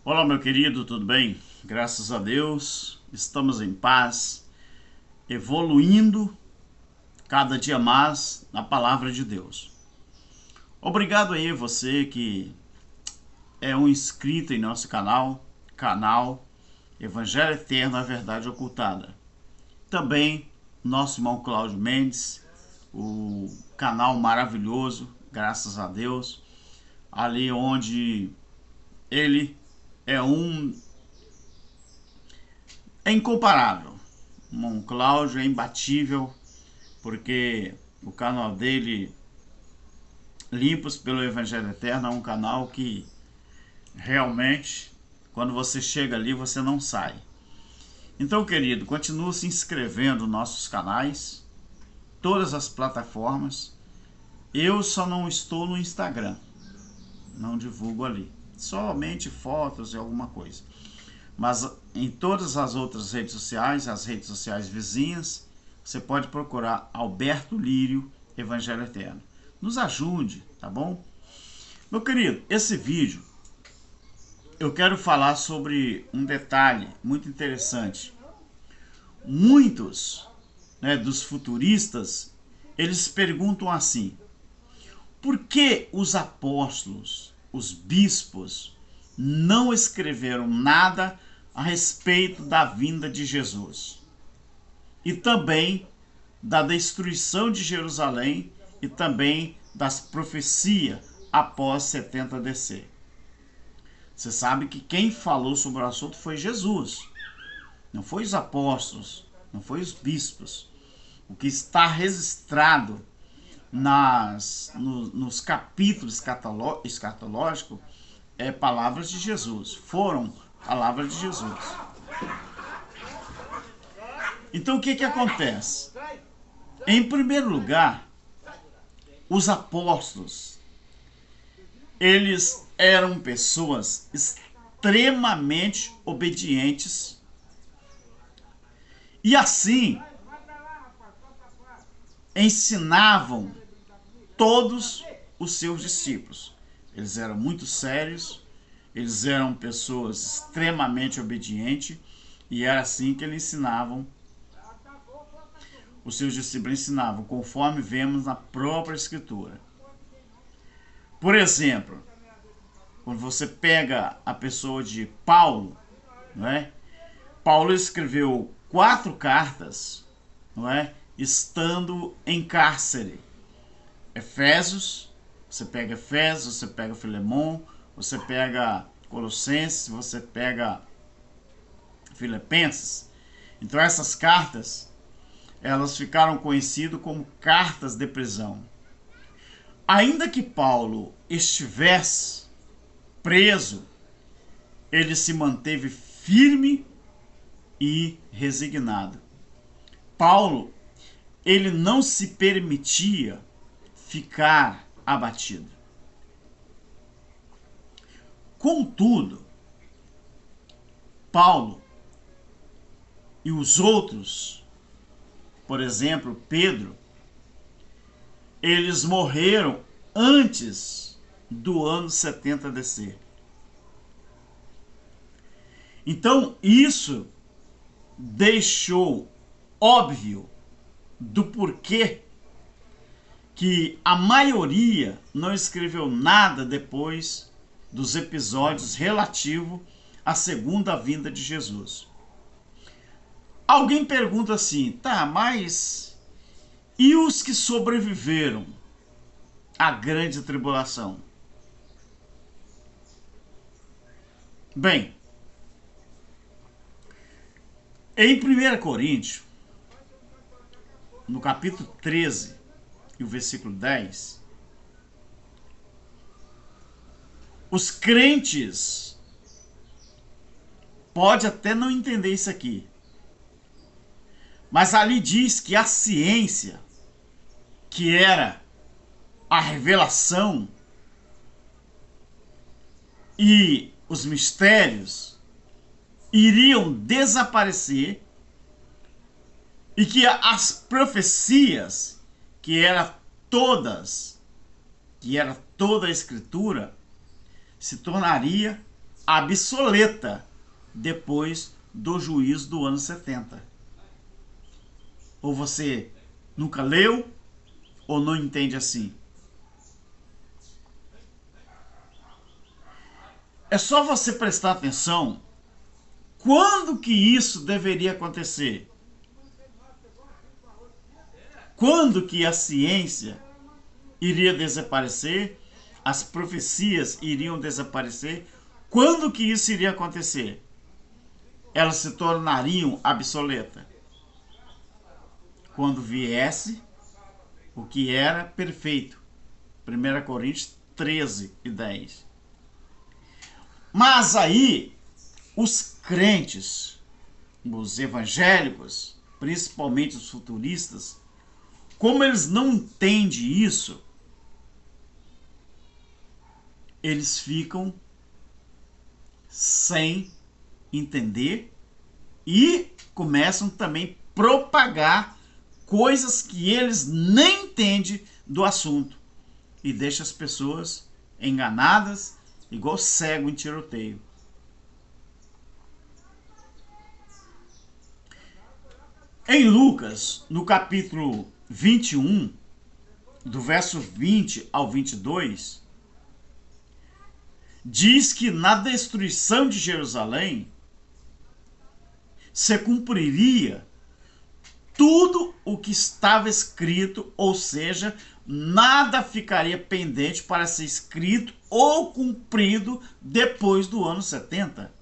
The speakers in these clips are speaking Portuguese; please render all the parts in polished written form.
Olá, meu querido, tudo bem? Graças a Deus, estamos em paz, evoluindo cada dia mais na palavra de Deus. Obrigado aí você que é um inscrito em nosso canal Evangelho Eterno, a Verdade Ocultada. Também nosso irmão Cláudio Mendes, o canal maravilhoso, graças a Deus, ali onde ele é incomparável. O Cláudio é imbatível, porque o canal dele, Limpos pelo Evangelho Eterno, é um canal que realmente, quando você chega ali, você não sai. Então, querido, continua se inscrevendo nos nossos canais, todas as plataformas. Eu só não estou no Instagram, não divulgo ali, somente fotos e alguma coisa. Mas em todas as outras redes sociais, as redes sociais vizinhas, você pode procurar Alberto Lírio Evangelho Eterno. Nos ajude, tá bom? Meu querido, esse vídeo eu quero falar sobre um detalhe muito interessante. Muitos, dos futuristas, eles perguntam assim: por que os apóstolos, os bispos, não escreveram nada a respeito da vinda de Jesus e também da destruição de Jerusalém e também das profecias após 70 DC? Você sabe que quem falou sobre o assunto foi Jesus, não foi os apóstolos, não foi os bispos. O que está registrado nos capítulos escatológicos é palavras de Jesus, foram palavras de Jesus. Então o que acontece? Em primeiro lugar, os apóstolos, eles eram pessoas extremamente obedientes e assim ensinavam todos os seus discípulos. Eles eram muito sérios, eles eram pessoas extremamente obedientes e era assim que eles ensinavam. Os seus discípulos ensinavam, conforme vemos na própria Escritura. Por exemplo, quando você pega a pessoa de Paulo, não é? Paulo escreveu 4 cartas, não é? Estando em cárcere. Efésios, você pega Efésios, você pega Filemon, você pega Colossenses, você pega Filipenses. Então essas cartas, elas ficaram conhecidas como cartas de prisão. Ainda que Paulo estivesse preso, ele se manteve firme e resignado. Paulo, ele não se permitia ficar abatido. Contudo, Paulo e os outros, por exemplo, Pedro, eles morreram antes do ano 70 DC. Então, isso deixou óbvio do porquê que a maioria não escreveu nada depois dos episódios relativos à segunda vinda de Jesus. Alguém pergunta assim, tá, mas e os que sobreviveram à grande tribulação? Bem, em 1 Coríntios, no capítulo 13 e o versículo 10, os crentes podem até não entender isso aqui, mas ali diz que a ciência, que era a revelação e os mistérios, iriam desaparecer e que as profecias, que era toda a escritura, se tornaria obsoleta depois do juízo do ano 70. Ou você nunca leu, ou não entende assim. É só você prestar atenção quando que isso deveria acontecer. Quando que a ciência iria desaparecer, as profecias iriam desaparecer. Quando que isso iria acontecer? Elas se tornariam obsoletas. Quando viesse o que era perfeito. 1 Coríntios 13:10. Mas aí, os crentes, os evangélicos, principalmente os futuristas, como eles não entendem isso, eles ficam sem entender e começam também a propagar coisas que eles nem entendem do assunto e deixam as pessoas enganadas, igual cego em tiroteio. Em Lucas, no capítulo 21, do verso 20 ao 22, diz que na destruição de Jerusalém se cumpriria tudo o que estava escrito, ou seja, nada ficaria pendente para ser escrito ou cumprido depois do ano 70.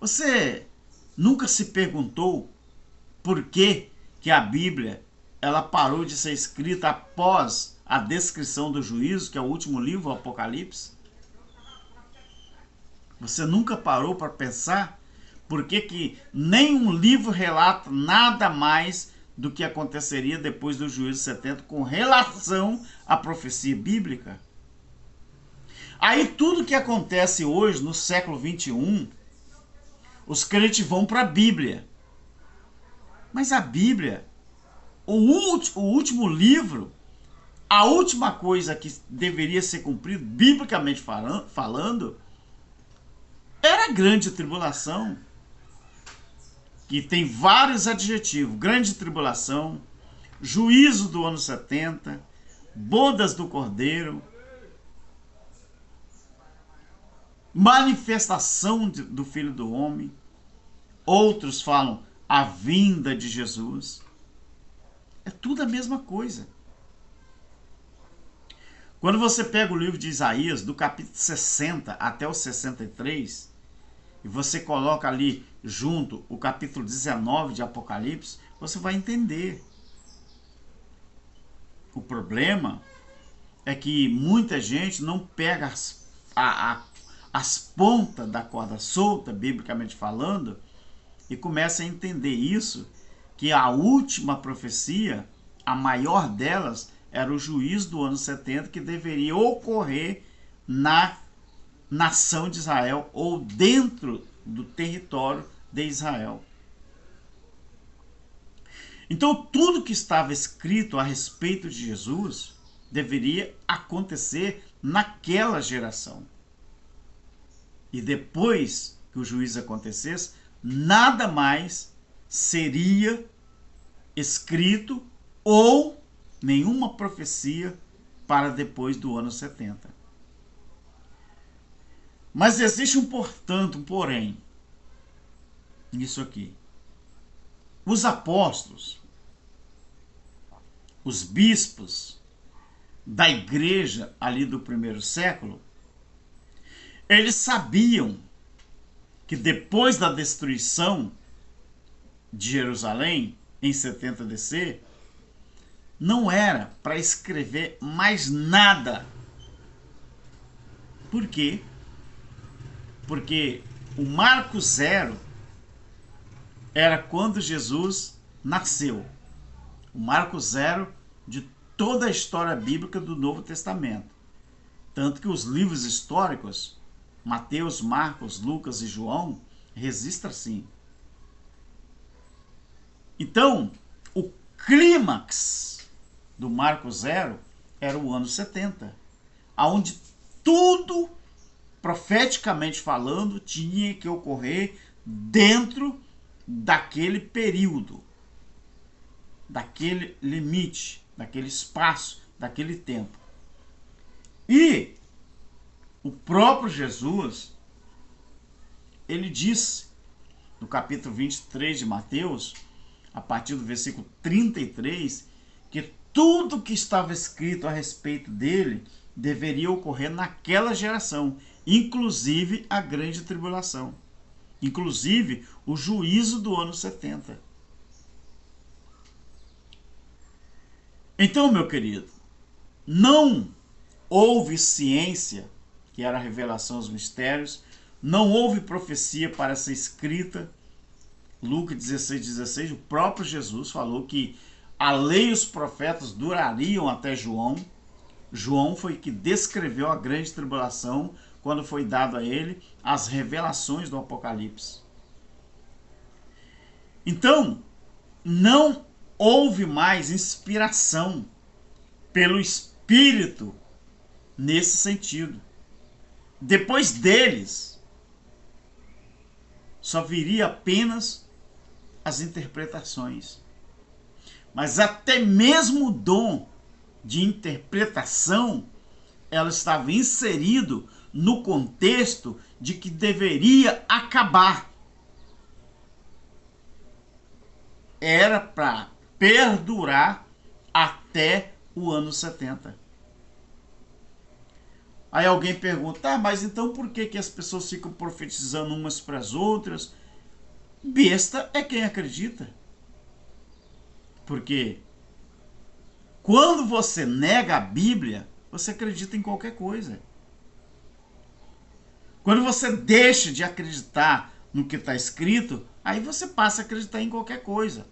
Você nunca se perguntou por que a Bíblia ela parou de ser escrita após a descrição do juízo, que é o último livro, o Apocalipse? Você nunca parou para pensar por que nenhum livro relata nada mais do que aconteceria depois do juízo 70 com relação à profecia bíblica? Aí tudo que acontece hoje, no século 21, os crentes vão para a Bíblia. Mas a Bíblia, o último livro, a última coisa que deveria ser cumprida, biblicamente falando, era a grande tribulação, que tem vários adjetivos: grande tribulação, juízo do ano 70, bodas do Cordeiro, manifestação do Filho do Homem. Outros falam a vinda de Jesus. É tudo a mesma coisa. Quando você pega o livro de Isaías, do capítulo 60 até o 63, e você coloca ali junto o capítulo 19 de Apocalipse, você vai entender. O problema é que muita gente não pega as pontas da corda solta, biblicamente falando, e começa a entender isso, que a última profecia, a maior delas, era o juízo do ano 70, que deveria ocorrer na nação de Israel ou dentro do território de Israel. Então, tudo que estava escrito a respeito de Jesus deveria acontecer naquela geração. E depois que o juízo acontecesse, nada mais seria escrito ou nenhuma profecia para depois do ano 70. Mas existe um porém nisso aqui. Os apóstolos, os bispos da igreja ali do primeiro século, eles sabiam que depois da destruição de Jerusalém, em 70 DC, não era para escrever mais nada. Por quê? Porque o marco zero era quando Jesus nasceu. O marco zero de toda a história bíblica do Novo Testamento. Tanto que os livros históricos, Mateus, Marcos, Lucas e João, registram assim. Então, o clímax do marco zero era o ano 70, onde tudo profeticamente falando, tinha que ocorrer dentro daquele período, daquele limite, daquele espaço, daquele tempo. E o próprio Jesus, ele disse no capítulo 23 de Mateus, a partir do versículo 33, que tudo que estava escrito a respeito dele deveria ocorrer naquela geração, inclusive a grande tribulação, inclusive o juízo do ano 70. Então, meu querido, não houve ciência, que era a revelação dos mistérios, não houve profecia para ser escrita. Lucas 16:16, o próprio Jesus falou que a lei e os profetas durariam até João. João foi que descreveu a grande tribulação quando foi dado a ele as revelações do Apocalipse. Então, não houve mais inspiração pelo Espírito nesse sentido. Depois deles, só viria apenas as interpretações. Mas até mesmo o dom de interpretação, ela estava inserido no contexto de que deveria acabar. Era para perdurar até o ano 70. Aí alguém pergunta, mas então por que as pessoas ficam profetizando umas para as outras? Besta é quem acredita. Porque quando você nega a Bíblia, você acredita em qualquer coisa. Quando você deixa de acreditar no que está escrito, aí você passa a acreditar em qualquer coisa.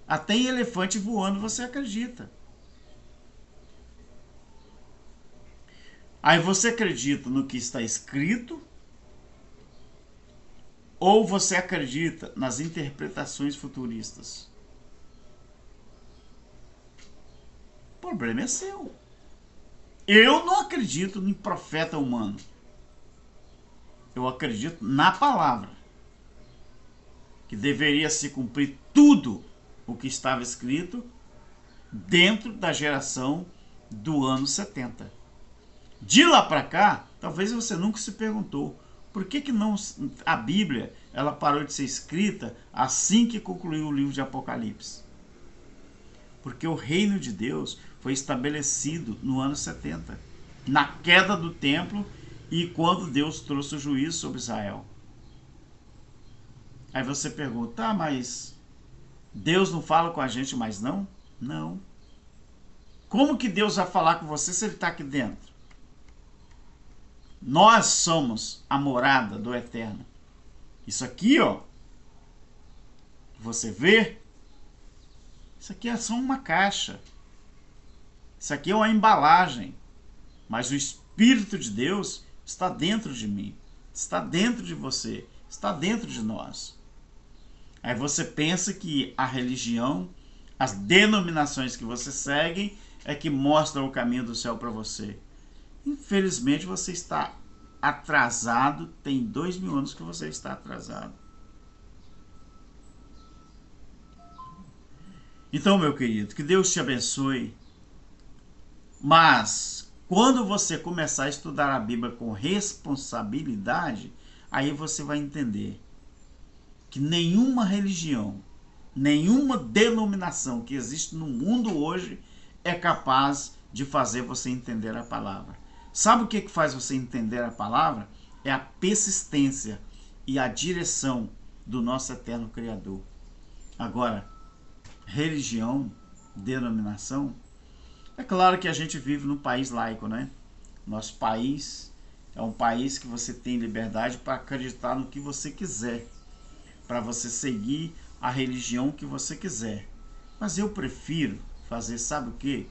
Até em elefante voando você acredita. Aí você acredita no que está escrito, ou você acredita nas interpretações futuristas? O problema é seu. Eu não acredito em profeta humano. Eu acredito na palavra, que deveria se cumprir tudo o que estava escrito dentro da geração do ano 70. De lá para cá, talvez você nunca se perguntou por que não a Bíblia ela parou de ser escrita assim que concluiu o livro de Apocalipse. Porque o reino de Deus foi estabelecido no ano 70, na queda do templo e quando Deus trouxe o juízo sobre Israel. Aí você pergunta, mas Deus não fala com a gente mais não? Não. Como que Deus vai falar com você se ele está aqui dentro? Nós somos a morada do Eterno. Isso aqui, ó, você vê, isso aqui é só uma caixa. Isso aqui é uma embalagem. Mas o Espírito de Deus está dentro de mim, está dentro de você, está dentro de nós. Aí você pensa que a religião, as denominações que você segue, é que mostram o caminho do céu para você. Infelizmente você está atrasado, tem 2000 anos que você está atrasado. Então, meu querido, que Deus te abençoe. Mas, quando você começar a estudar a Bíblia com responsabilidade, aí você vai entender que nenhuma religião, nenhuma denominação que existe no mundo hoje é capaz de fazer você entender a palavra. Sabe o que faz você entender a palavra? É a persistência e a direção do nosso eterno Criador. Agora, religião, denominação, é claro que a gente vive num país laico, né? Nosso país é um país que você tem liberdade para acreditar no que você quiser, para você seguir a religião que você quiser. Mas eu prefiro fazer, sabe o quê?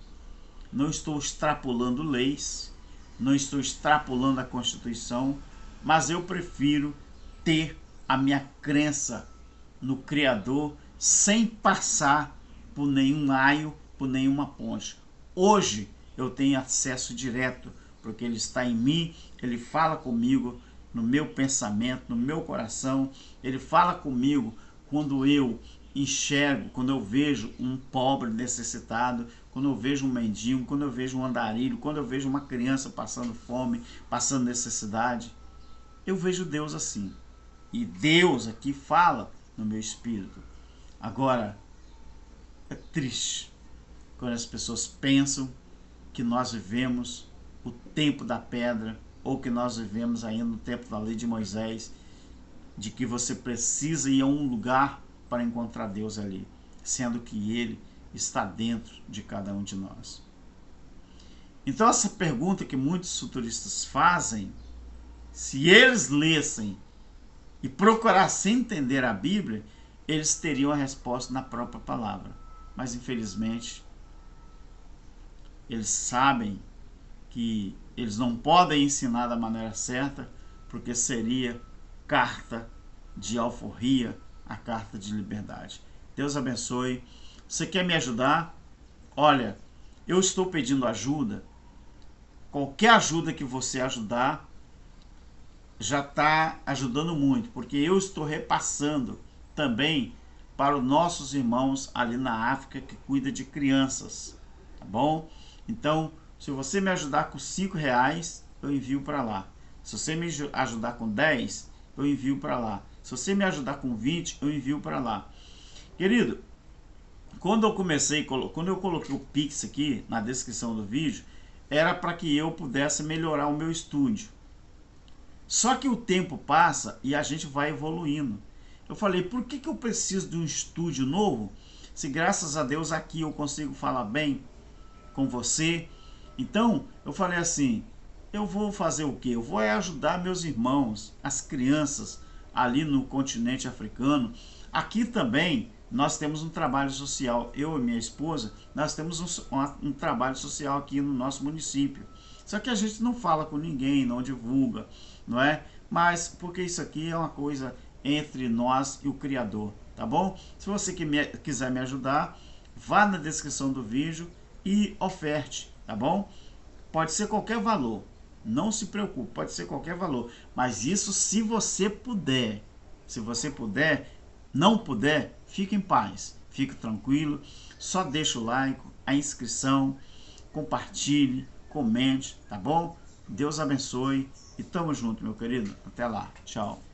Não estou extrapolando leis, não estou extrapolando a Constituição, mas eu prefiro ter a minha crença no Criador sem passar por nenhum aio, por nenhuma ponte. Hoje eu tenho acesso direto, porque Ele está em mim, Ele fala comigo no meu pensamento, no meu coração, Ele fala comigo quando eu enxergo, quando eu vejo um pobre necessitado, quando eu vejo um mendigo, quando eu vejo um andarilho, quando eu vejo uma criança passando fome, passando necessidade. Eu vejo Deus assim. E Deus aqui fala no meu espírito. Agora, é triste quando as pessoas pensam que nós vivemos o tempo da pedra, ou que nós vivemos ainda no tempo da lei de Moisés, de que você precisa ir a um lugar para encontrar Deus ali, sendo que Ele está dentro de cada um de nós. Então essa pergunta que muitos futuristas fazem, se eles lessem e procurassem entender a Bíblia, eles teriam a resposta na própria palavra. Mas infelizmente, eles sabem que eles não podem ensinar da maneira certa, porque seria carta de alforria, a carta de liberdade. Deus abençoe. Você quer me ajudar? Olha, eu estou pedindo ajuda. Qualquer ajuda que você ajudar já está ajudando muito, porque eu estou repassando também para os nossos irmãos ali na África que cuida de crianças, tá bom? Então, se você me ajudar com R$5, eu envio para lá. Se você me ajudar com 10, eu envio para lá. Se você me ajudar com 20, eu envio para lá. Querido, quando eu coloquei o Pix aqui na descrição do vídeo, era para que eu pudesse melhorar o meu estúdio. Só que o tempo passa e a gente vai evoluindo. Eu falei, por que eu preciso de um estúdio novo, se graças a Deus aqui eu consigo falar bem com você? Então, eu falei assim, eu vou fazer o quê? Eu vou ajudar meus irmãos, as crianças ali no continente africano. Aqui também nós temos um trabalho social, eu e minha esposa, nós temos um trabalho social aqui no nosso município. Só que a gente não fala com ninguém, não divulga, não é? Mas porque isso aqui é uma coisa entre nós e o Criador, tá bom? Se você quiser me ajudar, vá na descrição do vídeo e oferte, tá bom? Pode ser qualquer valor, não se preocupe, pode ser qualquer valor, mas isso se você puder. Se você puder, não puder, fique em paz, fique tranquilo, só deixa o like, a inscrição, compartilhe, comente, tá bom? Deus abençoe e tamo junto, meu querido. Até lá, tchau.